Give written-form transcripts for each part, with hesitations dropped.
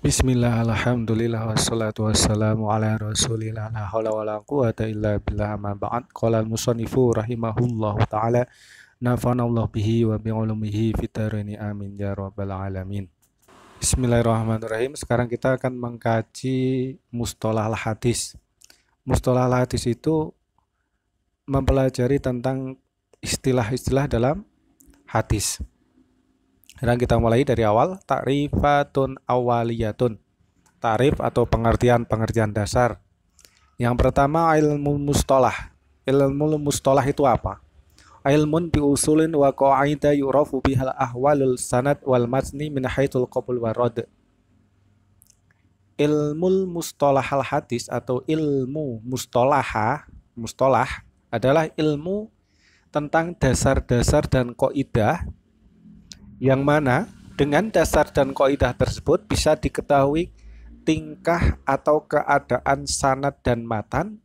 Bismillah, alhamdulillah, wassalatu wassalamu ala rasulillah, la hawla wa la quwata illa billah, amma ba'd. Qala al-musannifu rahimahullahu ta'ala, nafanallahu bihi wa bi'ulumihi fitarini amin ya rabbal alamin. Bismillahirrahmanirrahim. Sekarang kita akan mengkaji mustalah al-hadis. Mustalah al-hadis itu mempelajari tentang istilah-istilah dalam hadis. Sekarang kita mulai dari awal. Ta'rifatun awaliyatun. Ta'rif atau pengertian dasar. Yang pertama, ilmu mustalah. Ilmu mustalah itu apa? Ilmun bi usulin wa qaida yu'rafu bihal ahwalul sanad wal matni min haitsul qabul wa rad. Ilmu mustalah al hadis atau ilmu mustalah adalah ilmu tentang dasar-dasar dan kaidah yang mana dengan dasar dan kaidah tersebut bisa diketahui tingkah atau keadaan sanad dan matan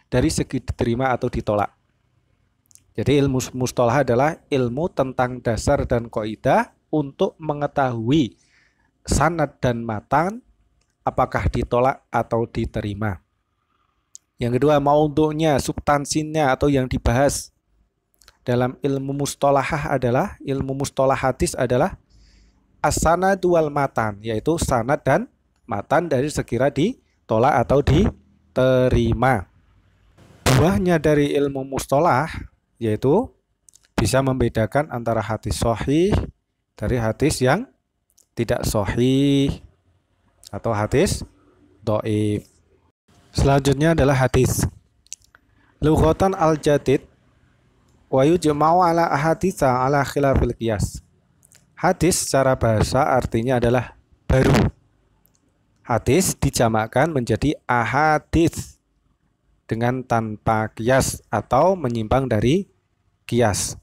dari segi diterima atau ditolak. Jadi ilmu mustalah adalah ilmu tentang dasar dan kaidah untuk mengetahui sanad dan matan apakah ditolak atau diterima. Yang kedua, maudhu'nya, substansinya atau yang dibahas dalam ilmu mustalahah adalah ilmu mustalah hadis adalah as-sanad wal matan, yaitu sanad dan matan dari sekira ditolak atau diterima. Buahnya dari ilmu mustalah yaitu bisa membedakan antara hadis sahih dari hadis yang tidak sahih atau hadis dhaif. Selanjutnya adalah hadis. Lughatan al-jadid wa yujma'u ala ahaditsa ala khilafil qiyas. Hadis secara bahasa artinya adalah baru. Hadis dijamakkan menjadi ahadits dengan tanpa qiyas atau menyimpang dari qiyas.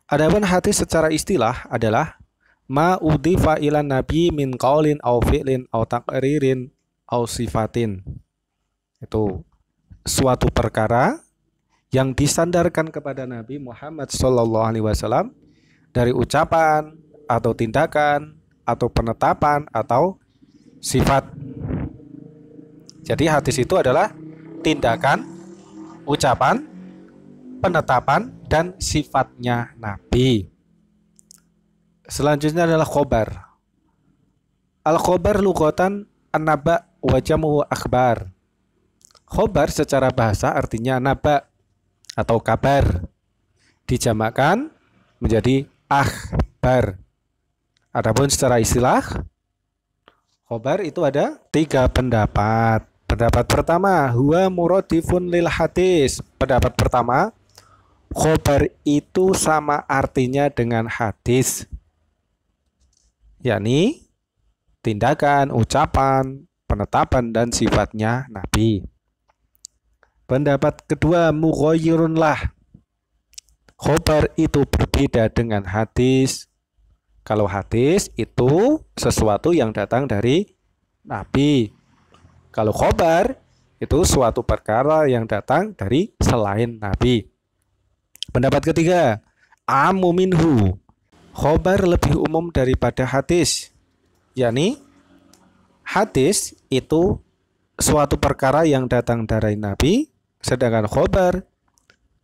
Adapun hadis secara istilah adalah ma udhifa ilan nabi min qaulin aw fi'lin aw taqririn aw sifatin. Itu suatu perkara yang disandarkan kepada Nabi Muhammad SAW dari ucapan atau tindakan atau penetapan atau sifat. Jadi hadis itu adalah tindakan, ucapan, penetapan, dan sifatnya Nabi. Selanjutnya adalah khobar. Al-khobar lughatan an-naba wa jamuhu akhbar. Khobar secara bahasa artinya naba atau kabar, dijamakkan menjadi akhbar. Adapun secara istilah, khobar itu ada 3 pendapat. Pendapat pertama, huwa muradifun lil hadis. Pendapat pertama, khobar itu sama artinya dengan hadis, yakni tindakan, ucapan, penetapan, dan sifatnya Nabi. Pendapat kedua, mughayyirun lah. Khobar itu berbeda dengan hadis. Kalau hadis itu sesuatu yang datang dari Nabi. Kalau khobar itu suatu perkara yang datang dari selain Nabi. Pendapat ketiga, amu minhu. Khobar lebih umum daripada hadis. yakni hadis itu suatu perkara yang datang dari Nabi, sedangkan khobar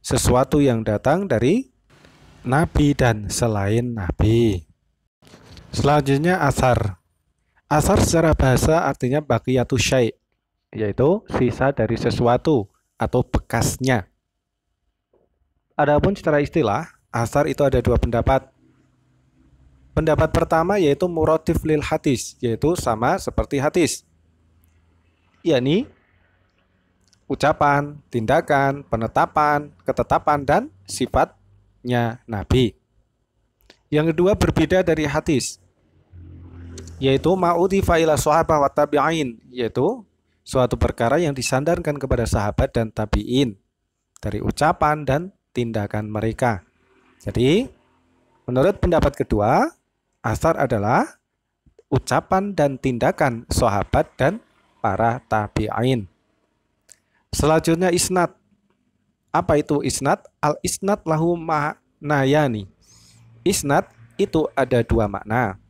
sesuatu yang datang dari Nabi dan selain Nabi. Selanjutnya asar. Asar secara bahasa artinya baqiyatu syai', yaitu sisa dari sesuatu atau bekasnya. Adapun secara istilah, asar itu ada 2 pendapat. Pendapat pertama yaitu muradif lil hadis, yaitu sama seperti hadis, yakni ucapan, tindakan, penetapan, ketetapan, dan sifatnya Nabi. Yang kedua berbeda dari hadis, yaitu ma'udhifa ila sahabah wa tabi'in, yaitu suatu perkara yang disandarkan kepada sahabat dan tabi'in dari ucapan dan tindakan mereka. Jadi menurut pendapat kedua, asar adalah ucapan dan tindakan sahabat dan para tabi'in. Selanjutnya isnad. Apa itu isnad? Al-isnad lahu maknayani. Isnad itu ada 2 makna.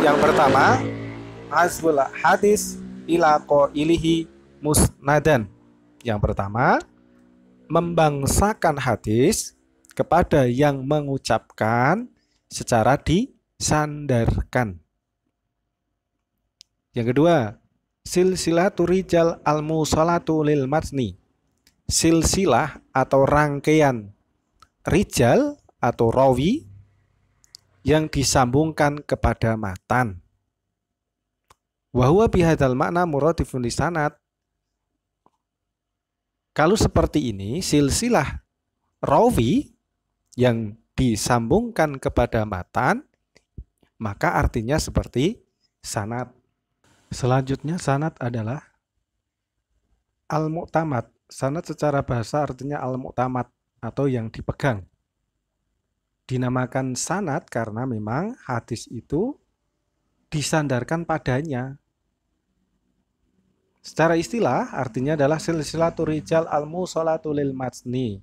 Yang pertama, hasbul hadis ila qailihi musnadan. Yang pertama, membangsakan hadis kepada yang mengucapkan secara disandarkan. Yang kedua, silsilatu rijal al-musalatu lil matni. Silsilah atau rangkaian rijal atau rawi yang disambungkan kepada matan. Wa huwa bihadzal makna muradifun lisanad. Kalau seperti ini, silsilah rawi yang disambungkan kepada matan, maka artinya seperti sanad. Selanjutnya sanad adalah al-mu'tamad. Sanad secara bahasa artinya al-mu'tamad atau yang dipegang. Dinamakan sanad karena memang hadis itu disandarkan padanya. Secara istilah artinya adalah silsilatu rijal al-musalatu lil matni,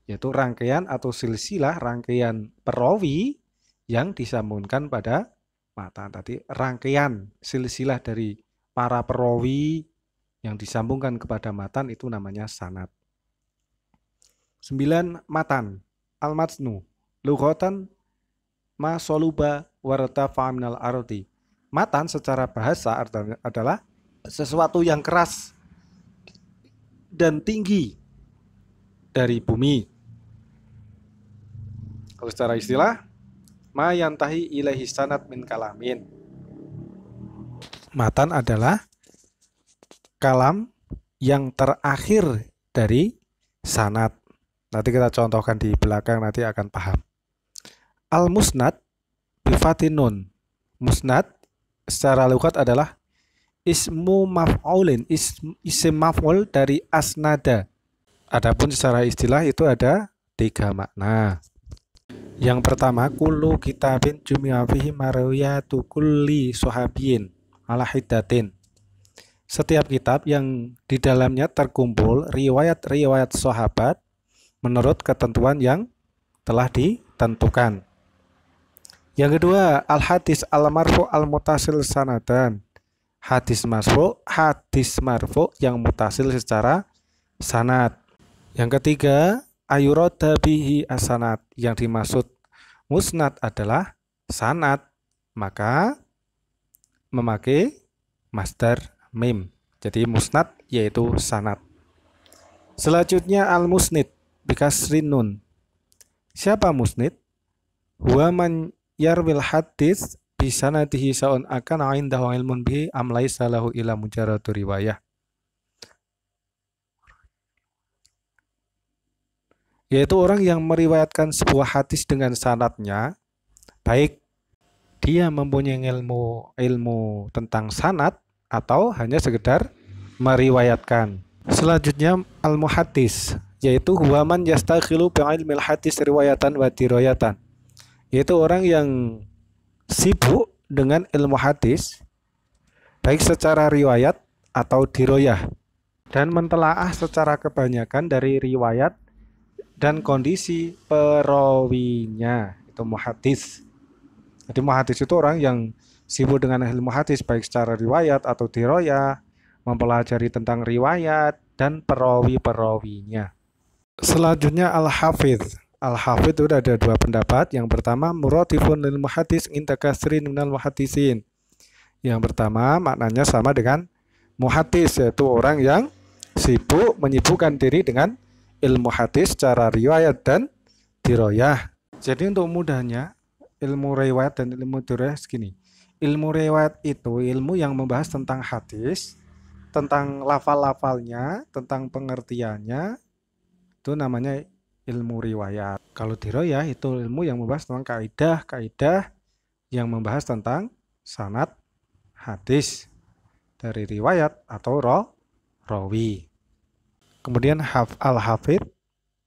yaitu rangkaian atau silsilah rangkaian perawi yang disambungkan pada matan. Tadi rangkaian silsilah dari para perawi yang disambungkan kepada matan itu namanya sanad. 9. Matan al-matnu lughatan ma soluba wartafa minal ardi. Matan secara bahasa adalah sesuatu yang keras dan tinggi dari bumi. Kalau secara istilah, ma yantahi ilaihi sanad min kalamin. Matan adalah kalam yang terakhir dari sanad. Nanti kita contohkan di belakang, nanti akan paham. Al-musnad bifatin nun. Musnad secara lughat adalah ismu maf'ulin, isim maf'ul dari asnada. Adapun secara istilah itu ada 3 makna. Yang pertama, kullu kitabin jumi'a fihi marwiyatu kulli sahabiyin ala hiddatin. Setiap kitab yang di dalamnya terkumpul riwayat-riwayat sahabat menurut ketentuan yang telah ditentukan. Yang kedua, al-hadis al-marfu al-mutasil sanadan. Hadis marfu yang mutasil secara sanad. Yang ketiga, ayurada bihi as-sanad. Yang dimaksud musnad adalah sanad, maka memakai masdar mim. Jadi musnad yaitu sanad. Selanjutnya al-musnid bikasrin nun. Siapa musnid? Huwa man yarwil hadis bisanadihi sa'un akan indahu ilmun bihi am laisa lahu ila mujarradu riwayah. Yaitu orang yang meriwayatkan sebuah hadis dengan sanadnya, baik dia mempunyai ilmu tentang sanad atau hanya sekedar meriwayatkan. Selanjutnya al-muhaddis, yaitu huwa man yastakhilu bi ilmil hadis riwayatan wa dirayatan. Yaitu orang yang sibuk dengan ilmu hadis baik secara riwayat atau diroyah dan mentelaah secara kebanyakan dari riwayat dan kondisi perawinya. Itu muhaddis. Jadi muhaddis itu orang yang sibuk dengan ilmu hadis baik secara riwayat atau diroyah, mempelajari tentang riwayat dan perawi-perawinya. Selanjutnya al-hafidz. Al-hafidz itu ada 2 pendapat. Yang pertama, muradifun lil muhaddis inda kasrin minal muhaddisin. Yang pertama maknanya sama dengan muhaddis, yaitu orang yang menyibukkan diri dengan ilmu hadis secara riwayat dan diroyah. Jadi untuk mudahnya, ilmu riwayat dan ilmu diroyah segini. Ilmu riwayat itu ilmu yang membahas tentang hadis, tentang lafal-lafalnya, tentang pengertiannya, itu namanya ilmu riwayat. Kalau diroyah itu ilmu yang membahas tentang kaidah-kaidah yang membahas tentang sanad hadis dari riwayat atau rawi. Kemudian al-hafidz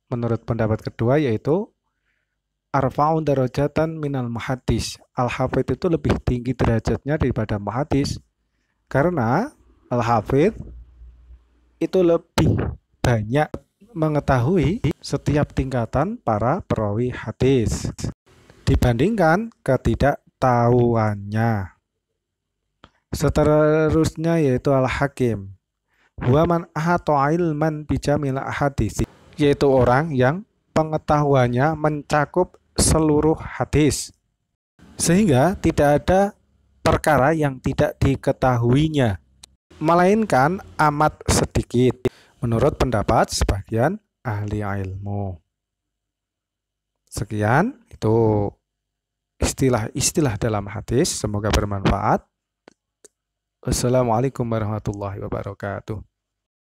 menurut pendapat kedua yaitu arfa'un darajatan minal muhaddis. Al-hafidz itu lebih tinggi derajatnya daripada muhaddis karena al-hafidz itu lebih banyak mengetahui setiap tingkatan para perawi hadis dibandingkan pengetahuannya. Seterusnya yaitu al-hakim. Huwa man ahata ilman bijamil hadis, yaitu orang yang pengetahuannya mencakup seluruh hadis, sehingga tidak ada perkara yang tidak diketahuinya, melainkan amat sedikit, menurut pendapat sebagian ahli ilmu. Sekian itu istilah-istilah dalam hadis. Semoga bermanfaat. Wassalamualaikum warahmatullahi wabarakatuh.